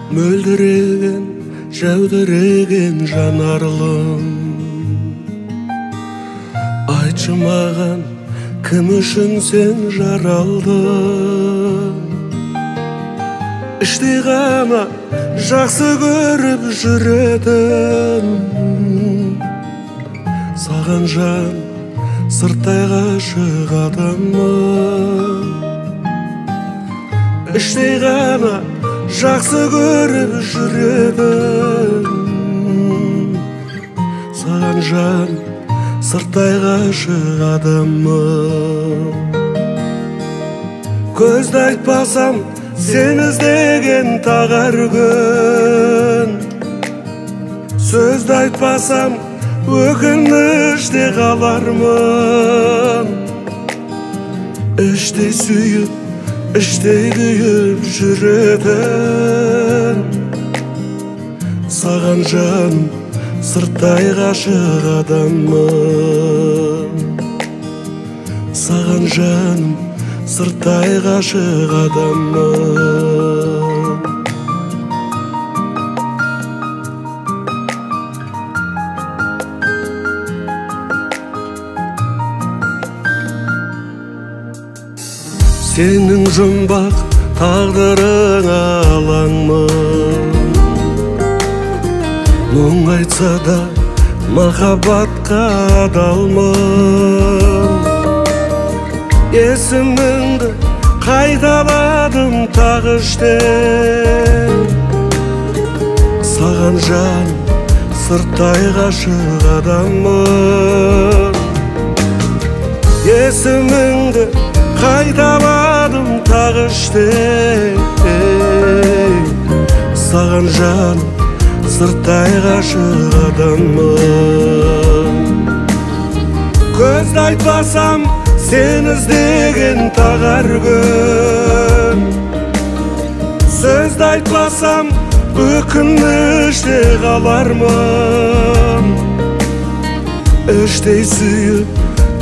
Мөлдіреген, жәудіреген жанарлым, айтшы маған, кім үшін сен жаралдың? Іштей ғана жақсы көріп жүретін, саған жан сырттай ғашық адаммын. Іштей ғана жақсы көріп жүретін, саған жан сырттай ғашық адаммын. Көзді айтпасам сен іздеген тағар күн, сөзді айтпасам өкініште қалармын. Іштей сүйіп, іштей күйіп жүретін, саған жаным сырттай ғашық адаммын. Саған жаным сырттай ғашық адаммын. Сенің жұмбақ тағдырың алаңмын, мұң айтса да махаббатқа адалмын. Есіміңді қайталадым тағы іштен, саған жаным сырттай ғашық адаммын. Есіміңді қайталадым тағы іштен, саған жаным сырттай ғашық адаммын. Көзді айтпасам сен іздеген тағар күн, сөзді айтпасам өкініште қалармын. Іштей сүйіп,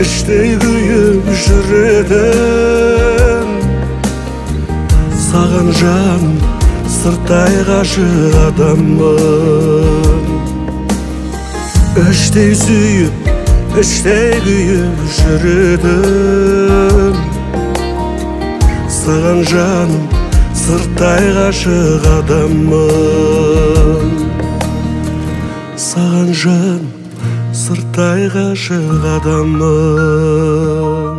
іштей күйіп жүретін, саған жаным сырттай ғашық адаммын. Іштей сүйіп, іштей күйіп жүретін, саған жаным сырттай ғашық адаммын. Саған жаным сырттай ғашық адаммын.